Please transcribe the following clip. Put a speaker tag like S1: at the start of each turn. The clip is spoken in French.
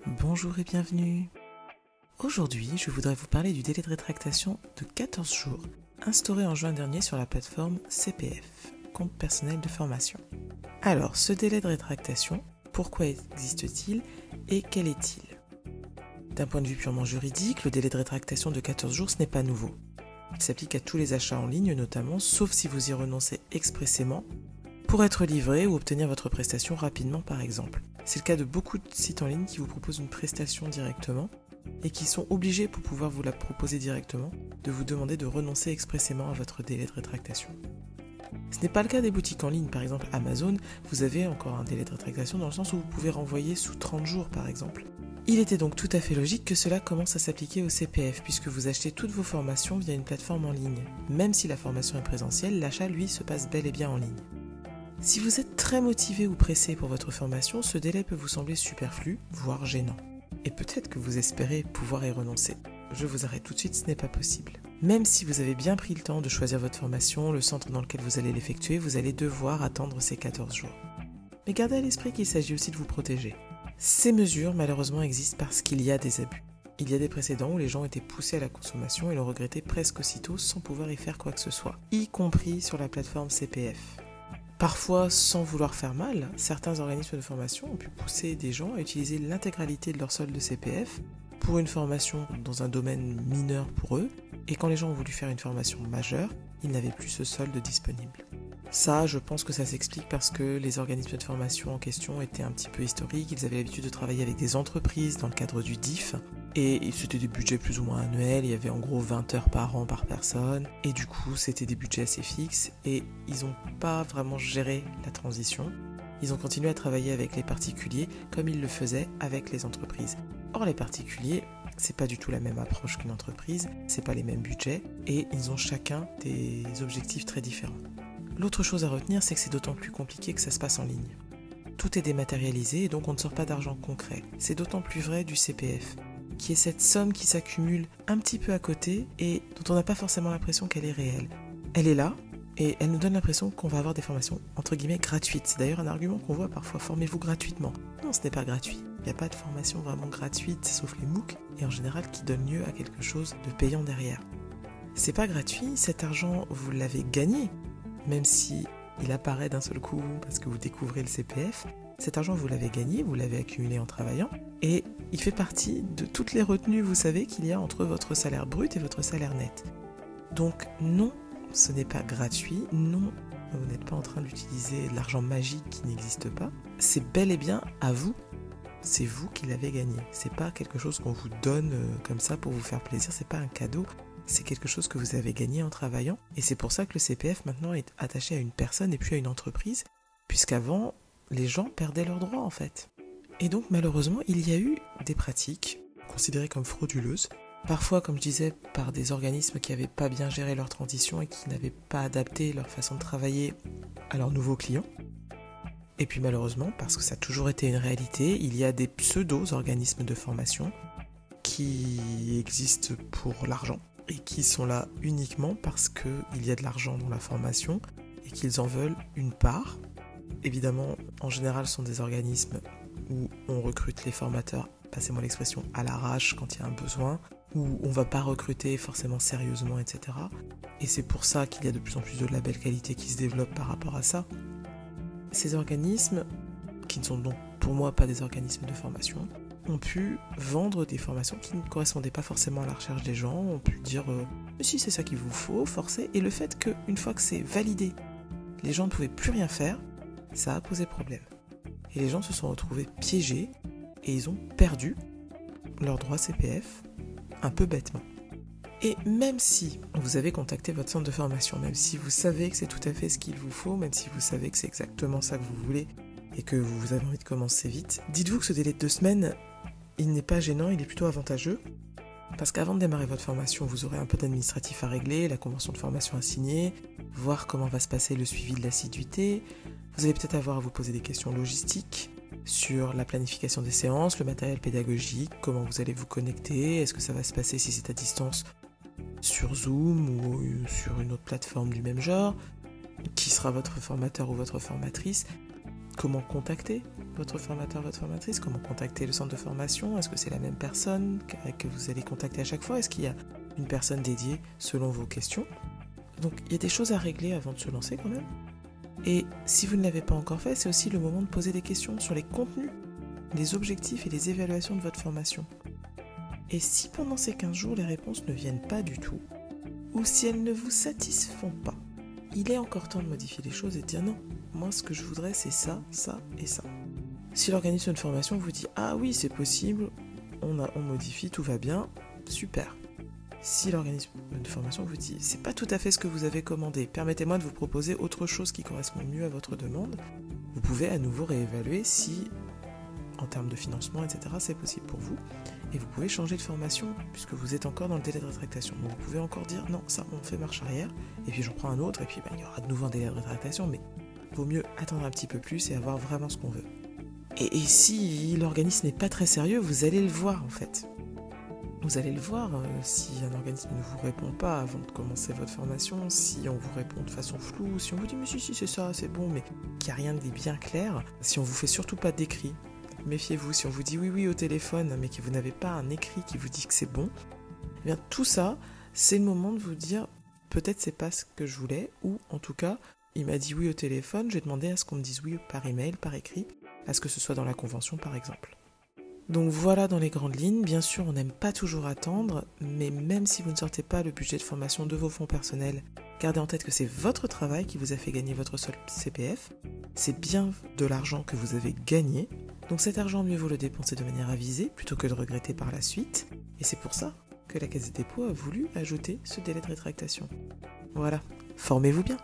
S1: Bonjour et bienvenue. Aujourd'hui, je voudrais vous parler du délai de rétractation de 14 jours instauré en juin dernier sur la plateforme CPF, compte personnel de formation. Alors, ce délai de rétractation, pourquoi existe-t-il et quel est-il? D'un point de vue purement juridique, le délai de rétractation de 14 jours, ce n'est pas nouveau. Il s'applique à tous les achats en ligne notamment, sauf si vous y renoncez expressément pour être livré ou obtenir votre prestation rapidement par exemple. C'est le cas de beaucoup de sites en ligne qui vous proposent une prestation directement et qui sont obligés, pour pouvoir vous la proposer directement, de vous demander de renoncer expressément à votre délai de rétractation. Ce n'est pas le cas des boutiques en ligne, par exemple Amazon, vous avez encore un délai de rétractation dans le sens où vous pouvez renvoyer sous 30 jours par exemple. Il était donc tout à fait logique que cela commence à s'appliquer au CPF puisque vous achetez toutes vos formations via une plateforme en ligne. Même si la formation est présentielle, l'achat lui se passe bel et bien en ligne. Si vous êtes très motivé ou pressé pour votre formation, ce délai peut vous sembler superflu, voire gênant. Et peut-être que vous espérez pouvoir y renoncer. Je vous arrête tout de suite, ce n'est pas possible. Même si vous avez bien pris le temps de choisir votre formation, le centre dans lequel vous allez l'effectuer, vous allez devoir attendre ces 14 jours. Mais gardez à l'esprit qu'il s'agit aussi de vous protéger. Ces mesures, malheureusement, existent parce qu'il y a des abus. Il y a des précédents où les gens étaient poussés à la consommation et l'ont regretté presque aussitôt sans pouvoir y faire quoi que ce soit, y compris sur la plateforme CPF. Parfois, sans vouloir faire mal, certains organismes de formation ont pu pousser des gens à utiliser l'intégralité de leur solde de CPF pour une formation dans un domaine mineur pour eux, et quand les gens ont voulu faire une formation majeure, ils n'avaient plus ce solde disponible. Ça, je pense que ça s'explique parce que les organismes de formation en question étaient un petit peu historiques, ils avaient l'habitude de travailler avec des entreprises dans le cadre du DIF, et c'était des budgets plus ou moins annuels, il y avait en gros 20 heures par an par personne, et du coup c'était des budgets assez fixes, et ils n'ont pas vraiment géré la transition. Ils ont continué à travailler avec les particuliers comme ils le faisaient avec les entreprises. Or les particuliers, c'est pas du tout la même approche qu'une entreprise, c'est pas les mêmes budgets, et ils ont chacun des objectifs très différents. L'autre chose à retenir, c'est que c'est d'autant plus compliqué que ça se passe en ligne. Tout est dématérialisé et donc on ne sort pas d'argent concret. C'est d'autant plus vrai du CPF, qui est cette somme qui s'accumule un petit peu à côté et dont on n'a pas forcément l'impression qu'elle est réelle. Elle est là et elle nous donne l'impression qu'on va avoir des formations entre guillemets gratuites. C'est d'ailleurs un argument qu'on voit parfois, formez-vous gratuitement. Non, ce n'est pas gratuit. Il n'y a pas de formation vraiment gratuite, sauf les MOOC, et en général qui donne lieu à quelque chose de payant derrière. C'est pas gratuit, cet argent vous l'avez gagné, même si il apparaît d'un seul coup parce que vous découvrez le CPF. Cet argent, vous l'avez gagné, vous l'avez accumulé en travaillant, et il fait partie de toutes les retenues, vous savez, qu'il y a entre votre salaire brut et votre salaire net. Donc non, ce n'est pas gratuit, non, vous n'êtes pas en train d'utiliser de l'argent magique qui n'existe pas, c'est bel et bien à vous, c'est vous qui l'avez gagné. C'est pas quelque chose qu'on vous donne comme ça pour vous faire plaisir, c'est pas un cadeau, c'est quelque chose que vous avez gagné en travaillant, et c'est pour ça que le CPF maintenant est attaché à une personne et puis à une entreprise, puisqu'avant, les gens perdaient leurs droits en fait. Et donc malheureusement, il y a eu des pratiques considérées comme frauduleuses, parfois comme je disais par des organismes qui n'avaient pas bien géré leur transition et qui n'avaient pas adapté leur façon de travailler à leurs nouveaux clients. Et puis malheureusement, parce que ça a toujours été une réalité, il y a des pseudo-organismes de formation qui existent pour l'argent et qui sont là uniquement parce qu'il y a de l'argent dans la formation et qu'ils en veulent une part. Évidemment, en général, ce sont des organismes où on recrute les formateurs, passez-moi l'expression, à l'arrache quand il y a un besoin, où on ne va pas recruter forcément sérieusement, etc. Et c'est pour ça qu'il y a de plus en plus de labels qualité qui se développent par rapport à ça. Ces organismes, qui ne sont donc pour moi pas des organismes de formation, ont pu vendre des formations qui ne correspondaient pas forcément à la recherche des gens, ont pu dire mais si c'est ça qu'il vous faut, forcer, et le fait qu'une fois que c'est validé, les gens ne pouvaient plus rien faire, ça a posé problème. Et les gens se sont retrouvés piégés et ils ont perdu leur droit CPF un peu bêtement. Et même si vous avez contacté votre centre de formation, même si vous savez que c'est tout à fait ce qu'il vous faut, même si vous savez que c'est exactement ça que vous voulez et que vous avez envie de commencer vite, dites-vous que ce délai de 2 semaines, il n'est pas gênant, il est plutôt avantageux. Parce qu'avant de démarrer votre formation, vous aurez un peu d'administratif à régler, la convention de formation à signer, voir comment va se passer le suivi de l'assiduité. Vous allez peut-être avoir à vous poser des questions logistiques sur la planification des séances, le matériel pédagogique, comment vous allez vous connecter, est-ce que ça va se passer si c'est à distance sur Zoom ou sur une autre plateforme du même genre, qui sera votre formateur ou votre formatrice. comment contacter votre formateur, votre formatrice, comment contacter le centre de formation, est-ce que c'est la même personne que vous allez contacter à chaque fois, est-ce qu'il y a une personne dédiée selon vos questions. Donc il y a des choses à régler avant de se lancer quand même. Et si vous ne l'avez pas encore fait, c'est aussi le moment de poser des questions sur les contenus, les objectifs et les évaluations de votre formation. Et si pendant ces 15 jours les réponses ne viennent pas du tout, ou si elles ne vous satisfont pas, il est encore temps de modifier les choses et de dire non, moi ce que je voudrais c'est ça, ça et ça. Si l'organisme de formation vous dit ah oui c'est possible, on modifie, tout va bien, super. Si l'organisme de formation vous dit c'est pas tout à fait ce que vous avez commandé, permettez-moi de vous proposer autre chose qui correspond mieux à votre demande, vous pouvez à nouveau réévaluer si en termes de financement, etc. c'est possible pour vous. Et vous pouvez changer de formation puisque vous êtes encore dans le délai de rétractation. Donc vous pouvez encore dire non, ça on fait marche arrière, et puis j'en prends un autre, et puis il y aura de nouveau un délai de rétractation, mais il vaut mieux attendre un petit peu plus et avoir vraiment ce qu'on veut. Et si l'organisme n'est pas très sérieux, vous allez le voir en fait. Vous allez le voir si un organisme ne vous répond pas avant de commencer votre formation, si on vous répond de façon floue, si on vous dit mais si c'est ça, c'est bon, mais qu'il n'y a rien de bien clair, si on vous fait surtout pas d'écrit. Méfiez-vous, si on vous dit oui au téléphone, mais que vous n'avez pas un écrit qui vous dit que c'est bon, eh bien tout ça, c'est le moment de vous dire peut-être c'est pas ce que je voulais, ou en tout cas, il m'a dit oui au téléphone, j'ai demandé à ce qu'on me dise oui par email, par écrit, à ce que ce soit dans la convention par exemple. Donc voilà dans les grandes lignes, bien sûr on n'aime pas toujours attendre, mais même si vous ne sortez pas le budget de formation de vos fonds personnels, gardez en tête que c'est votre travail qui vous a fait gagner votre solde CPF, c'est bien de l'argent que vous avez gagné, donc cet argent mieux vaut le dépenser de manière avisée plutôt que de regretter par la suite, et c'est pour ça que la Caisse des dépôts a voulu ajouter ce délai de rétractation. Voilà, formez-vous bien.